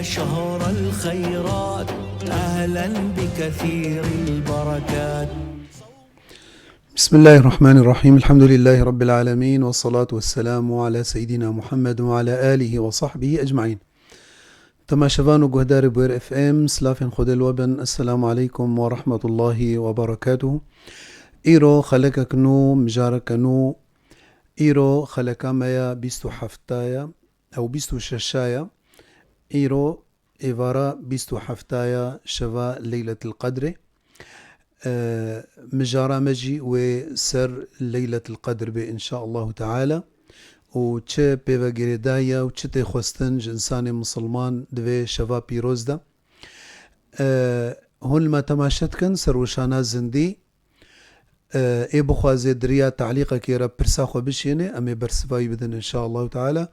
شهر الخيرات، أهلا بكثير البركات. بسم الله الرحمن الرحيم. الحمد لله رب العالمين، والصلاة والسلام على سيدنا محمد وعلى آله وصحبه أجمعين. تماشفان وجهدار بوير اف ام سلافين خود الوبن. السلام عليكم ورحمة الله وبركاته. ايرو خلقك نو مجارك نو ايرو خلقا مايا بيستو حفتايا او بيستو ششايا ايرو ايفارا بيستو حفتايا شفا ليلة القدر. مجارة مجي وسر ليلة القدر إن شاء الله تعالى. وچه پیوه گریدایا و چه تی خوستن جنسان مسلمان دوی شفا پیروز ده. هون ما تماشت کن سروشانا زندی ای بخوازی دریا تعلیقه که را پرسا خو بشینه امی برسفایی بدن ان شاء الله تعالى.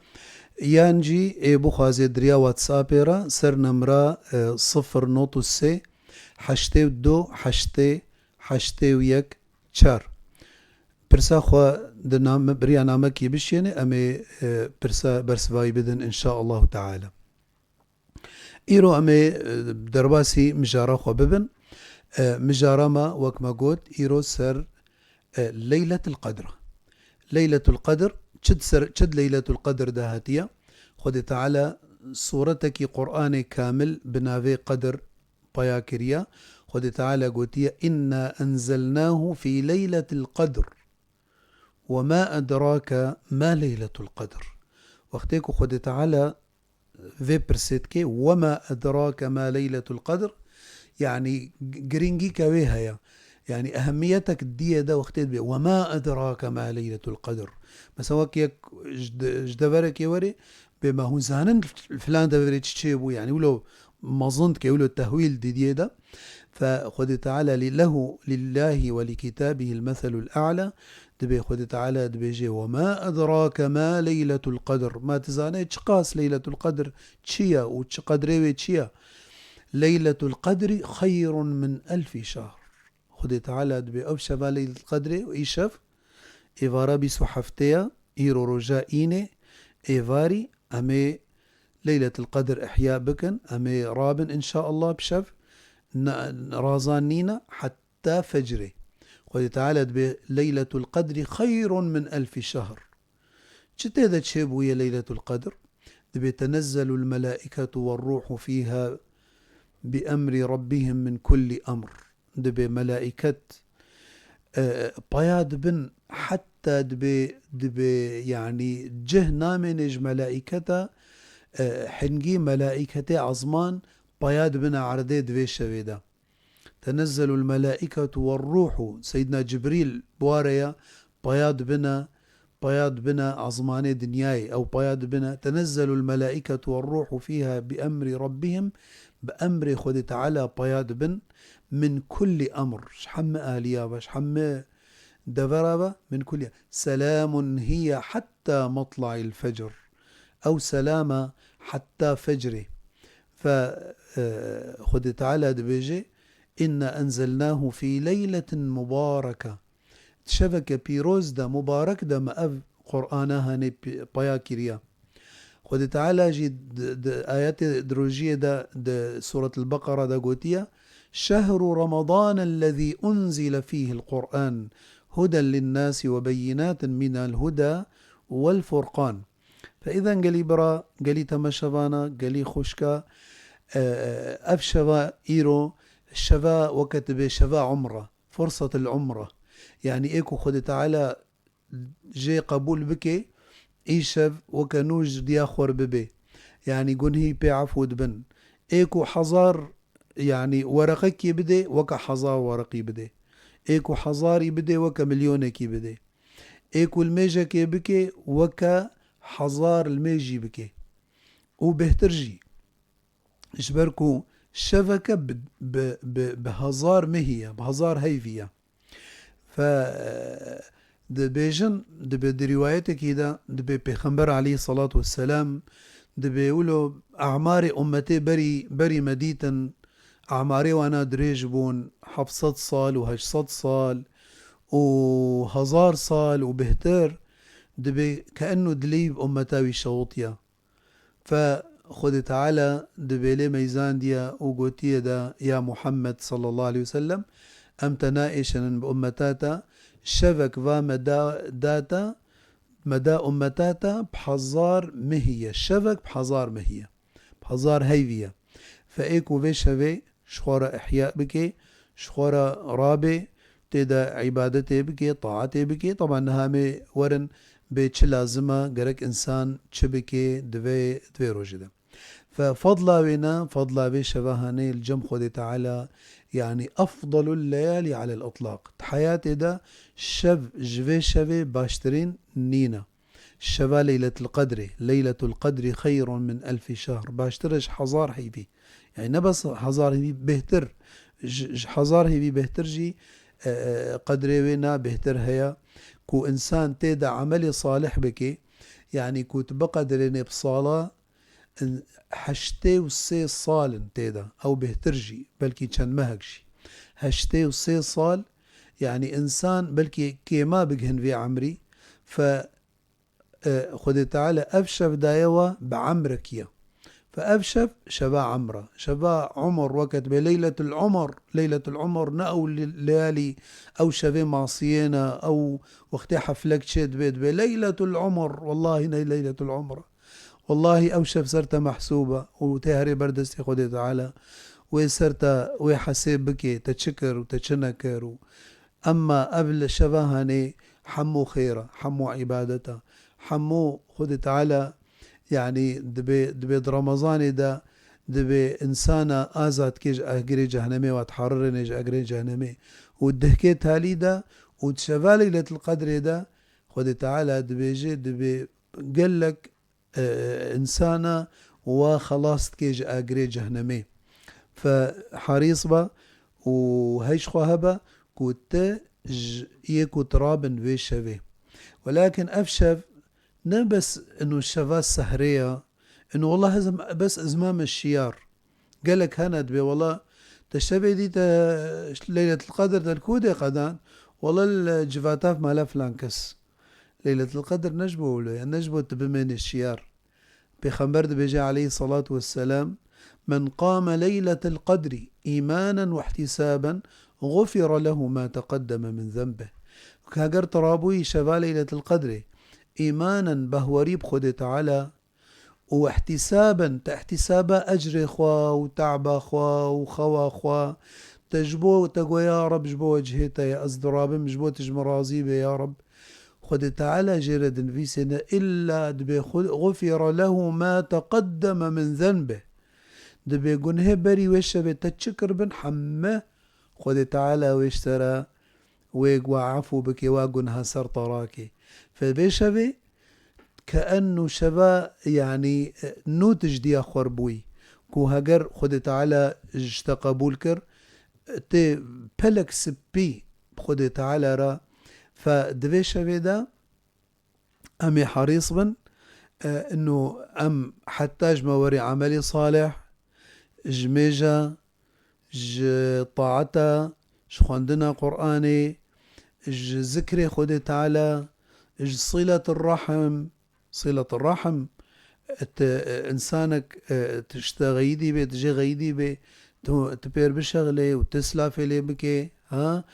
یانجی ای بخوازی دریا واتساپ را سر نمرا 0.3 82 81 4 پرسا خو د نام بریا نامه کی بشینه امی پرسا برسفایی بدن ان شاء الله تعالى. ایرو امی درباسی مجارا خو ببن. مجارا ما وكما قلت إيرو سر ليلة القدر. ليلة القدر چد ليلة القدر دهاتية خد تعالى صورتك قرآن كامل بناوي قدر باياكريا. خد تعالى قلت إنا أنزلناه في ليلة القدر وما أدراك ما ليلة القدر. وقتك خد تعالى في برسيتك وما أدراك ما ليلة القدر، يعني جرينجي كويها يعني أهميتك دي ده وقتت بيه وما أدراك ما ليلة القدر. مسواك يك جدبرك يوري بما هو زانن فلان دبري تشيبو يعني ولو ما ظنت كي ولو التهويل دي ده. فخذ تعالى له لله ولكتابه المثل الأعلى دبي خذ تعالى دبي جي وما أدراك ما ليلة القدر. ما تزاني تشقاس ليلة القدر تشيا وتشقدري تشيا. ليلة القدر خير من 1000 شهر. خذ تعالى دبي أبشبا ليلة القدر وإيشف إيفارا بسحفتيا إيرو رجائيني إيفاري أمي ليلة القدر إحياء بكن أمي رابن إن شاء الله بشف رازانينا حتى فجري. خذ تعالى دبي ليلة القدر خير من 1000 شهر. شتى تشيبو يا ليلة القدر دبي تنزل الملائكة والروح فيها بأمر ربهم من كل أمر. دبي ملائكة بياد بن حتى دبي يعني جه نامنج ملائكة حنجي ملائكة عظمان بياد بن عردي دبي شويدا. تنزل الملائكة والروح سيدنا جبريل بواريا بياد بنا عظمان دنياي أو بياد بنا. تنزل الملائكة والروح فيها بأمر ربهم بأمر خد تعالى بياد بن من كل أمر. شحم آليا وشحم دفرابة من كل سلام هي حتى مطلع الفجر أو سلامة حتى فجره. فخد تعالى دبيجي إنا أنزلناه في ليلة مباركة. شبكة بيروز دا مبارك دا ما قرآنها ني بياكريا. خد تعالى جي آيات دروجية دا سورة البقرة دا قوتية شهر رمضان الذي أنزل فيه القرآن هدى للناس وبينات من الهدى والفرقان. فإذا قالي برا قالي تمشفانا قالي خشكا أفشفا إيرو الشفا وكتب شفا عمرة فرصة العمرة. يعني إيكو خد تعالى جي قبول بكي إيشف وكنوج دياخور ببي يعني قنهي بيعفود بن إيكو حزار يعني ورقك يبدي وكا حزار ورقي بدي. إيكو حزار يبدي وكا مليونك يبدي. إيكو الميجك يبكي وكا حزار الميجي بكي وبهترجي إشبركو شبكة بهزار مهية بهزار هيفية. ف دبيجن دبي روايتك كده دبي بيخنبر عليه الصلاة والسلام دبي يقولوا أعمار أمتي بري مديتا أعماري وأنا دريج بون 700 صال و800 صال و1000 صال وبهتر دبي كأنه دليب أمتاوي شوطيا. خود تعالى دبيلي ميزان ديا وقوتية دا يا محمد صلى الله عليه وسلم أم تنائشن بأمتاتا شبك مدى أمتاتا بحزار مهية شبك بحزار مهية بحزار هيفية فإيكو بيشوي شخورة إحياء بكي شخورة رابي تيدا عبادتي بكي طاعتي بكي طبعا هامي ورن بيتش لازمة قرك إنسان تشبكي دوي روجده ففضلا بنا فضلا بشبهاني الجم خدي تعالى يعني أفضل الليالي على الإطلاق حياتي ده شبي باشترين نينا شبا ليلة القدر خير من 1000 شهر باشترش حزار هيبي يعني نبس حزار هيبي بهتر حزار هيبي بهتر جي قدري وينا بهتر هيا كو إنسان تيدا عملي صالح بكي يعني كو تبقى دريني بصالة هشتي وسي صال تيدا أو بهترجي بلكي كان مهكشي هشتي وسي صال يعني إنسان بلكي كيما بجهن في عمري ف خد تعالى أبشف دايوة بعمركيا فأبشف شبا عمرة شبا عمر وقت بليلة العمر نأو ليالي أو شبه معصينا أو وقت حفلك شد بيت بليلة العمر والله ليلة العمر والله أوشف صرت محسوبة وتهري بردستي خدي تعالى وصرت ويحسيب بكي تتشكر وتتشنكر أما قبل شبهاني حمو خيرة حمو عبادته حمو خدي تعالى يعني دبي رمضان ده دبي إنسانة آزاد كيج أجري جهنمي وتحررني أجري جهنمي والدهكي تالي ده وتشفى ليلة القدر ده خدي تعالى دبي قال لك إنسانة وخلاص كيج أجري جهنمي فحريص با وهيش خوهبا كوت يكو ترابن بيشفي ولكن أفشف نبس إنه الشفاة السهرية إنه والله بس إزمام الشيار قالك هند بي والله تشبه دي ليلة القدر تلكودي قدان والله الجفاتاف مالا فلانكس ليلة القدر نجبه يعني نجبه تبمين الشيار بخبر بيجي عليه الصلاة والسلام من قام ليلة القدر إيمانا واحتسابا غفر له ما تقدم من ذنبه كهجر ترابوي شفا ليلة القدر إيمانا بهوريب خد تعالى واحتسابا تحتسابا أجر خوا وتعب خوا وخوا خوا تجبو وتقوى يا رب جبو وجهتا يا أزدراب جبو تجمرازيب يا رب خد تعالى جرد في سنة إلا دبي غفر له ما تقدم من ذنبه دبي قنه بري وشبه تتشكر بن حمه خد تعالى واشترى ويقوى عفو بك واقنها سر طراكي فبيشبه كأنه شبا يعني نوتج دي أخور بوي كو هجر خد تعالى اجتقبول كر تي بلك سبي خد تعالى را فدبي شبه دا أمي حريص بن انه ام حتاج موري عملي صالح جميجا طاعتا شخوندنا قرآني ذكري خدي تعالى صلة الرحم إنسانك تشتغيدي بي تجي غيدي بي تبير بشغلي وتسلافي لي بكي ها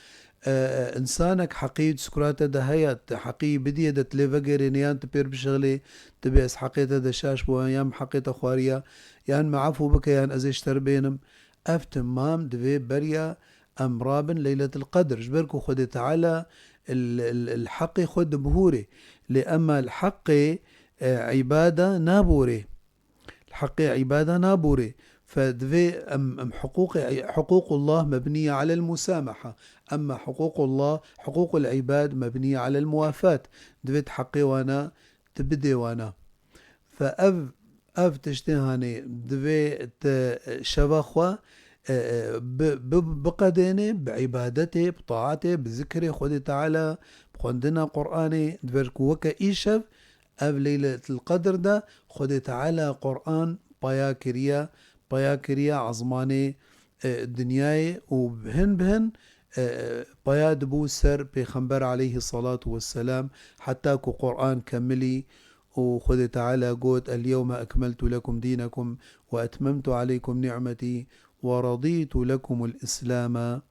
إنسانك حقيد سكراته دهيات حقي بديه ده تلفجر نيان تبير بشغلي تبيس حقيته ده شاش بو يام حقيته خواريا يان معفو بك يان أزيش تربينم أفتمام دفي بريا أمرابن ليلة القدر جبركو خد تعالى الحقي خد بهوري لأما الحقي عبادة نابوري الحقي عبادة نابوري فدفي أم حقوق الله مبنية على المسامحة أما حقوق الله حقوق العباد مبنية على الموافاة دفيت حقي وانا تبدي وانا فأف تشتهاني دفي شباخوا بقديني بعبادتي بطاعتي بذكري خدي تعالى بخندنا قرآني دفركو وكا إيشف أف ليلة القدر ده خدي تعالى قرآن بايا كريا عظماني الدنياي وبهن بايا دبو سر بيخنبر عليه الصلاة والسلام حتى كو قرآن كملي وخذ تعالى قوت اليوم أكملت لكم دينكم وأتممت عليكم نعمتي ورضيت لكم الإسلام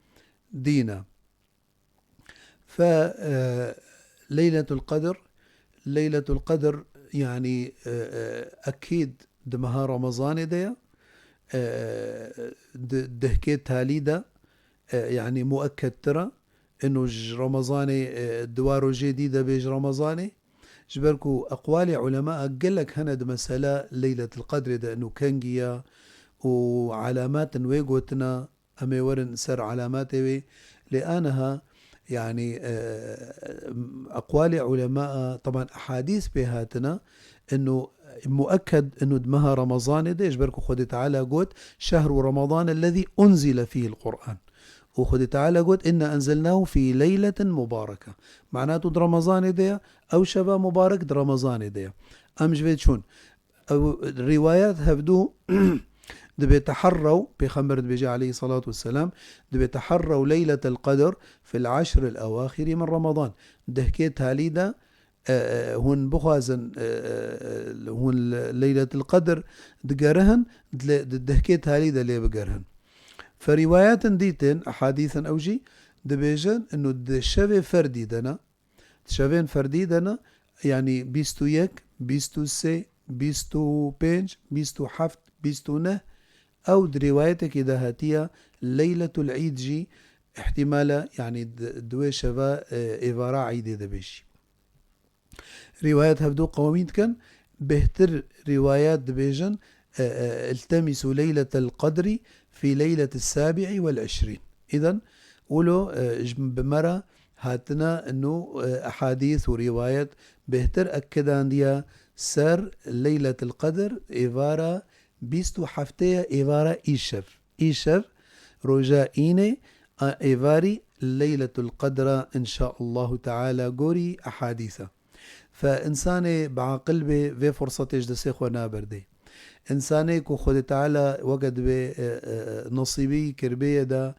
دينا. فليلة القدر، ليلة القدر يعني أكيد دمها رمضان ديا دهكيت تاليدا يعني مؤكد ترى إنه رمضاني دواره جديدة بيج رمضاني جبركو أقوال علماء قال لك هند مسألة ليلة القدر ده إنه كنجيا وعلامات ويقوتنا أمي ورن سر علامات لأنها يعني أقوال علماء طبعا أحاديث بهاتنا إنه مؤكد إنه دمها رمضان ده يجبركو خد تعالى قوت شهر رمضان الذي أنزل فيه القرآن، وخد تعالى قلت إن أنزلناه في ليلة مباركة، معناته رمضان ديا أو شبا مبارك رمضان ديا. أمش بيت شون أو الروايات هبدو دبي تحروا بخمر بيجي عليه الصلاة والسلام دبي تحروا ليلة القدر في العشر الأواخر من رمضان. دهكيت هاليدا هون بخازن هون ليلة القدر دقرهن دهكيت هاليدا ليه بقرهن. فروايات ديتين أحاديثا أوجي دبيجن إنه دشبه فردي دنا شبين فردي دنا يعني بيستو يك بيستو سي بيستو بينج بيستو حفت بيستو نه أو روايتك إذا هاتية ليلة العيد جي احتمالا يعني دوي شبا إيفارا عيدي دبيشي. روايات هبدو قوامين كان بهتر روايات دبيجن التمسوا ليلة القدر في ليلة 27. إذن قولوا بمرة هاتنا أنه أحاديث وروايات بهتر أكدان ديا سر ليلة القدر إيفارا بيستو حفتية إيفارا إيشف رجائيني إيفاري ليلة القدر إن شاء الله تعالى قوري أحاديثة. فإنساني بعقل في فرصة يجدسي خونا بردي إنساني كو خد تعالى وقد بنصيبي كربية دا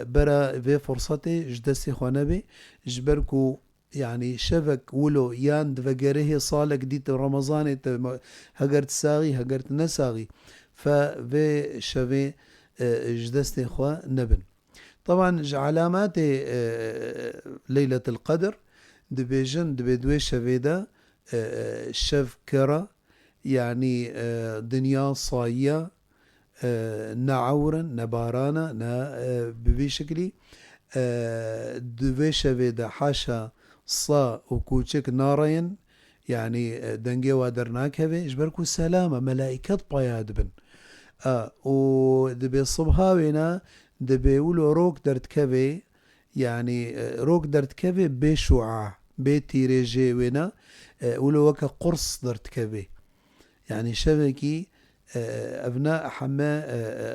برا في فرصتي جدسي خوانبي جبركو يعني شبك ولو يان دفقره صالك ديت رمضان هقرت ساغي هقرت نساغي ففي شبي جدسي خوا نبن. طبعا علامات ليلة القدر دبيجن دبيدوي شبيدا شف كرة يعني دنيا صاية نعورا نبارانا ببي شكلي دوي شبيدا حاشا صا وكوشك نارين يعني دنجي وادرناك هبي جبركو سلامة ملائكة بياد بن ودبي الصبها وينا دبي ولو روك درت كبي يعني روك درت كبي بشعاع بيتي ريجي وينا ولو وكا قرص درت كبي يعني شبكي أبناء حما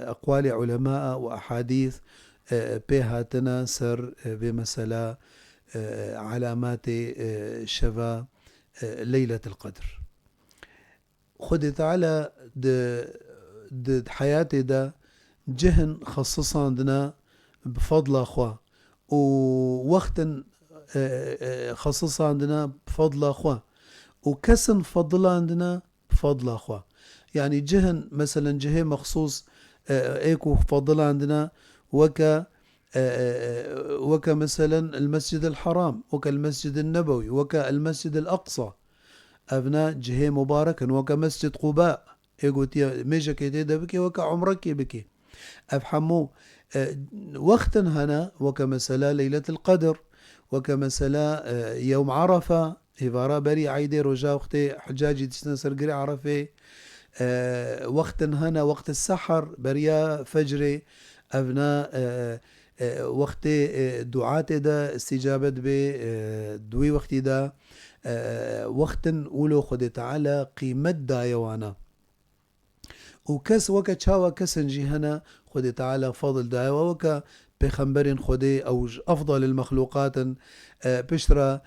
أقوال علماء وأحاديث بهاتنا سر بمسألة علامات شفا ليلة القدر. خد تعالى د حياتي دا جهن خصصا عندنا بفضل أخوة ووقت خصصا عندنا بفضل أخوة وكسن فضل عندنا بفضل أخوة. يعني جهن مثلا جهة مخصوص ايكو فضل عندنا وكا مثلا المسجد الحرام وكا المسجد النبوي وكا المسجد الأقصى أبناء جهة مباركا وكا مسجد قباء ايكو تيا ميجا كيتيدا بكي وكا عمرك بكي أفحمو وقتا هنا وكا مسألة ليلة القدر وكا مسألة يوم عرفة إفارة بري عيدي رجا وقتي حجاجي تسنا سرقري عرفة وقتا هنا وقت السحر بريا فجري أبناء وقت دعاة دا استجابة دوي وقت دا وقتا ولو خد تعالى قيمة دا يوانا وكس وكا تشاوى كسنجي هنا خد تعالى فضل دا وكا بخنبرين خدي أو أفضل المخلوقات بشرة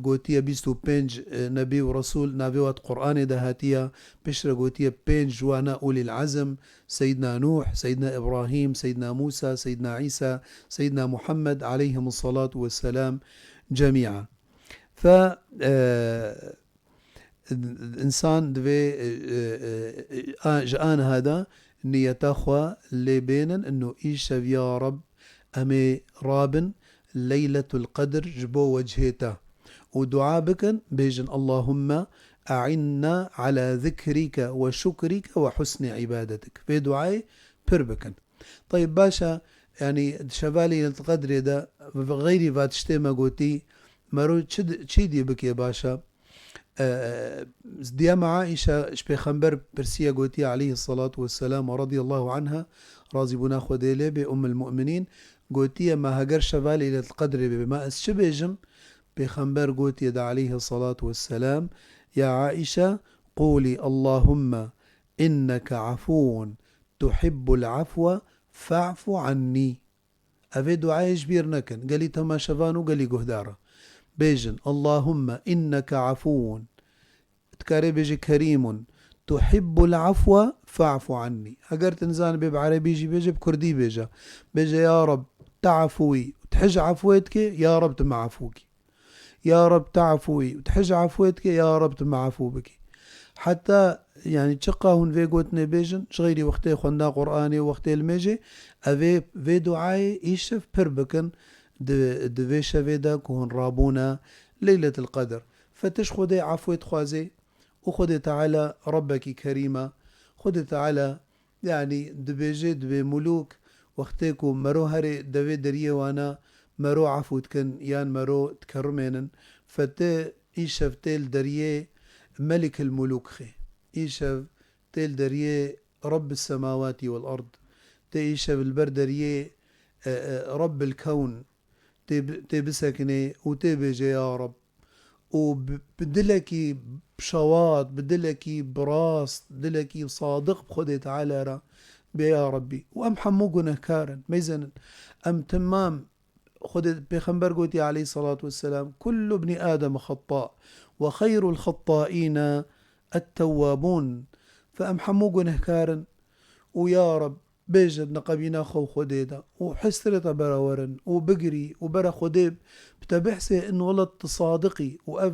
قوتية بيستو بينج نبي ورسول نبيوات قرآن دهاتية بشرة قوتية بينج جوانا أولي العزم سيدنا نوح سيدنا إبراهيم سيدنا موسى سيدنا عيسى سيدنا محمد عليهم الصلاة والسلام جميعا. ف الإنسان دوي جآن هذا نية خوا اللي بينن إنه إيشف يا رب أمي رابن ليلة القدر جبو وجهيته ودعاء بكن بيجن اللهم أعنا على ذكرك وشكرك وحسن عبادتك في دعاء بربكن. طيب باشا يعني شبالي القدر ده غيري فاتشتي ما قوتي مرو تشيدي بك يا باشا ديما عائشة شبيخنبر برسيا قوتي عليه الصلاة والسلام ورضي الله عنها رازي بنا خديلي بأم المؤمنين قوتي ما هجر شبالي للقدر بما أسشبيجم بخنبر قوتي دا عليه الصلاة والسلام يا عائشة قولي اللهم إنك عفو تحب العفو فاعف عني. أفي دعاء جبير نكن قالي تما شفانو قالي قهدارة بيجن اللهم إنك عفو تكاري بيجي كريم تحب العفو فاعف عني. أقر تنزان بيب عربي بيجي بكردي بيجي يا رب تعفوي وتحج عفوتك يا رب تمع عفوك، يا رب تعفوي وتحج عفوتك يا رب تمع عفوك. حتى يعني تشقاهن في قوتنا بيجن شغيري وقتي خوندا قرآني وقتي الميجي أفي في دعاي إيشف بربكن دفي شفيدا كون رابونا ليلة القدر. فتش خدي عفوت خوازي وخدي تعالى ربك كريمة خدي تعالى يعني دبيجي دبي ملوك وقتيكو مرو هري دبي دريه وانا مرو عفوتكن يان مرو تكرمينن فتي إيشف تيل دريه ملك الملوك خي إيشف تيل دريه رب السماوات والأرض تيشف البردريه رب الكون تبسكني وتبجي يا رب وبدلكي بشواط بدلكي براس بدلكي صادق بخدي تعالى را بيا ربي وأم حموقنا كارن ميزن أم تمام خدي بخنبر قوتي عليه الصلاة والسلام كل ابن آدم خطاء وخير الخطائين التوابون. فأم حموقنا كارن ويا رب بيجد نقبينا خو خديدا وحسرت براورن وبقري وبرا خديب بتبحسي إن ولد تصادقي وأف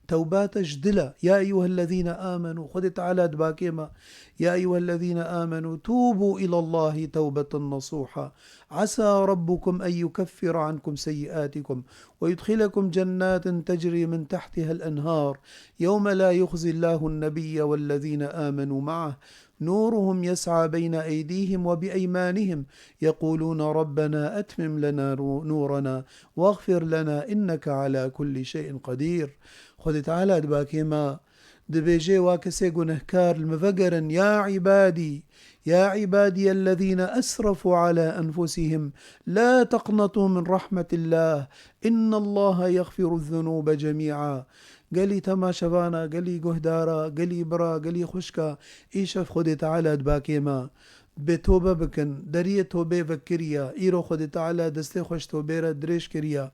توبات جدلة. يا أيها الذين آمنوا خدت على دباكيما يا أيها الذين آمنوا توبوا إلى الله توبة نصوحا عسى ربكم أن يكفر عنكم سيئاتكم ويدخلكم جنات تجري من تحتها الأنهار يوم لا يخزي الله النبي والذين آمنوا معه نورهم يسعى بين أيديهم وبأيمانهم يقولون ربنا أتمم لنا نورنا واغفر لنا إنك على كل شيء قدير. خذ تعالى دباكيما دبيجي واكسي قنهكار المفقرا يا عبادي الذين أسرفوا على أنفسهم لا تقنطوا من رحمة الله إن الله يغفر الذنوب جميعا. قالي تما شبانا قالي قهدارا قالي برا قالي خشكا إيشف خدي تعالى دباكيما بتوبة بكن درية توبة فكريا إيرو خدي تعالى دستي خوش توبيرا دريش كريا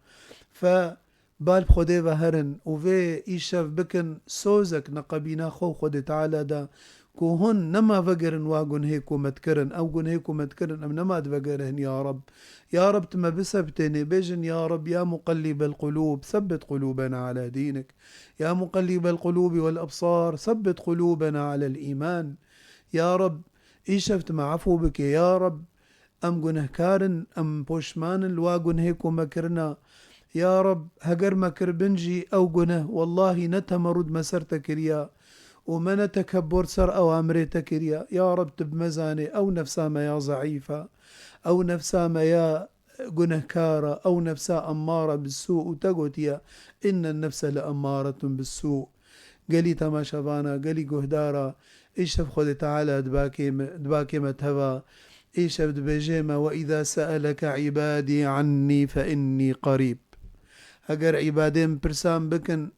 فبال خدي وهرن وفي إيشف بكن سوزك نقبينا خو خدي تعالى دا كوهن نما فقرن واقن هيكو متكرن أو قن هيكو متكرن أم نما تفقرهن يا رب تما بسبتني بيجن يا رب يا مقلب القلوب ثبت قلوبنا على دينك يا مقلب القلوب والأبصار ثبت قلوبنا على الإيمان يا رب إيشفت مع عفو بك يا رب أم قنهكارن أم بوشمان الواقن هيكو مكرنا يا رب هقر مكر بنجي أو قنه والله نتمرد مسرتك ريا ومن تكبر سر أو أمريتك يا رب تبمزاني أو نفسا ما يا ضعيفة أو نفسا ما يا قنهكارة أو نفسا أمارة بالسوء وتقوت يا إن النفس لأمارة بالسوء. قالي تما شبانا قالي قهدارا إيشف خذ تعالى دباكي متهوى إيشف دبجيما وإذا سألك عبادي عني فإني قريب. هقر عبادين برسام بكن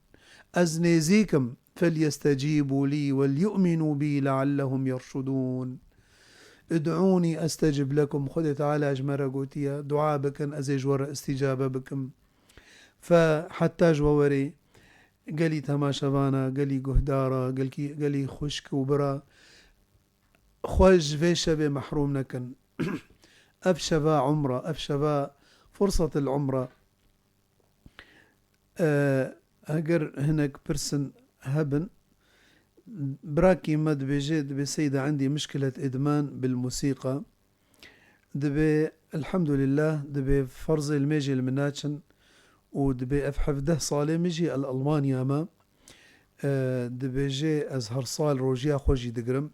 أزنيزيكم فليستجيبوا لي وليؤمنوا بي لعلهم يرشدون. ادعوني أستجب لكم. خذ تعالى أجمر قوتيا دعاء بكن أزيج ورا استجابة بكم. فحتى جووري قالي تما شبانا قالي قهدارا قالي خشك وبرا خوش في شبه محروم نكن أبشبا عمره أبشبا فرصة العمرة هجر هناك برسن هبن براكي مد بيجي دبي سيدة عندي مشكلة إدمان بالموسيقى دبي الحمد لله دبي فرزي الميجي المناتشن ودبي أفحفده صالي ميجي الألمانيا ما دبي جي أزهر صال روجيا خوجي دقرم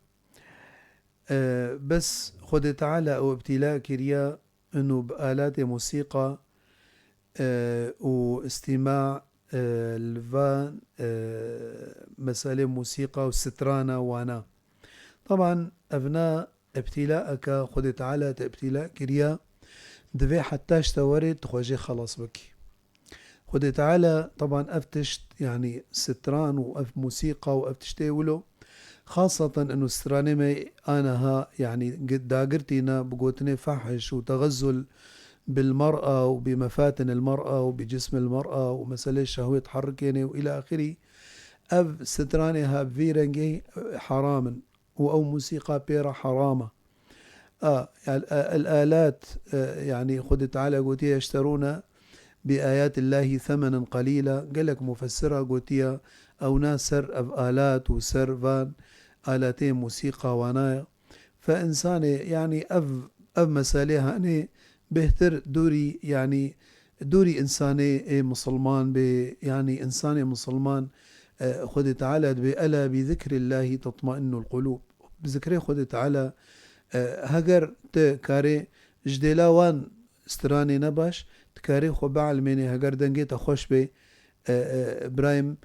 بس خد تعالى أو ابتلاء كريا أنه بآلات موسيقى واستماع الفان مسألة موسيقى والسترانة وانا طبعا أبناء ابتلاءك خد تعالى ابتلاء كريا دبي حتى اشتورت تخوجي خلاص بكي خد تعالى طبعا أفتشت يعني ستران وأف موسيقى وأفتشتي ولو خاصة انه السترانيمي انا ها يعني قد داقرتينا بقوتني فحش وتغزل بالمرأة وبمفاتن المرأة وبجسم المرأة ومسألة الشهوة تحركيني وإلى آخره أف ستراني ها فيرنجي حراما أو موسيقى بيرا حرامة يعني الآلات يعني خد تعالى قوتيا يشترون بآيات الله ثمنا قليلا قالك مفسرة قوتيا أو ناس سر أف آلات وسر فان آلاتين موسيقى وانايا فإنساني يعني أف مساليها أني بهتر دوري يعني دوري إنساني مسلمان يعني إنساني مسلمان خد تعالى بألا بذكر الله تطمئن القلوب بذكره خد تعالى هجر تكاري جديلا وان استراني نباش تكاري خو بعلميني هجر دنجي تخوش بي إبراهيم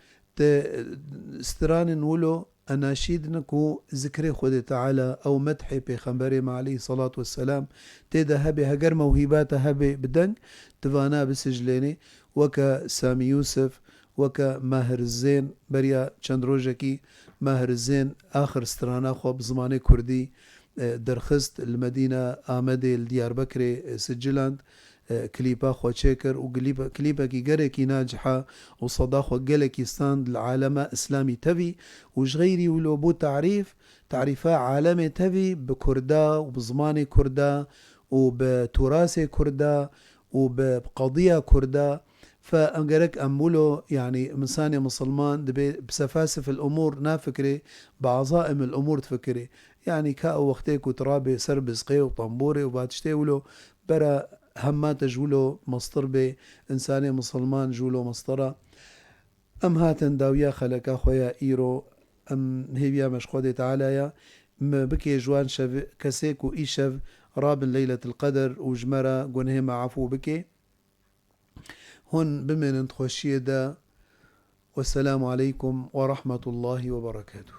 استراني نولو أناشيد نكو ذكري خد تعالى أو مدحي بخنبري مع عليه الصلاة والسلام تيدا هبي هجر موهبات هبي بدنك تفانا بسجليني وكا سامي يوسف وكا ماهر الزين بريا چندروجكي ماهر الزين آخر استرانا خو بزماني كردي درخست المدينة آمدي الديار بكري سجلاند كليبا خو تشيكر وكليبا كي جركي ناجحة وصدا خو جلكي ستاند العالم إسلامي تبي وجغيري ولو بو تعريفا عالمي تبي بكردا وبزماني كردا وبتراثي كردا وبقضية كردا فأنجرك أمولو يعني مساني مسلمان دبي بسفاسف الأمور نافكري بعظائم الأمور تفكري يعني كاو وقتك وترابي سربسقي وطنبوري وباتشتي ولو برا همات جولو مصطر بي إنساني مسلمان جولو مصطرة أم هاتن داويا خلقا خويا إيرو أم هيبيا مشخودي تعالى ما بكي جوان شف كسيك وإيشف راب ليلة القدر وجمرة قنهما عفو بكي هون بمن انتخوشيه دا والسلام عليكم ورحمة الله وبركاته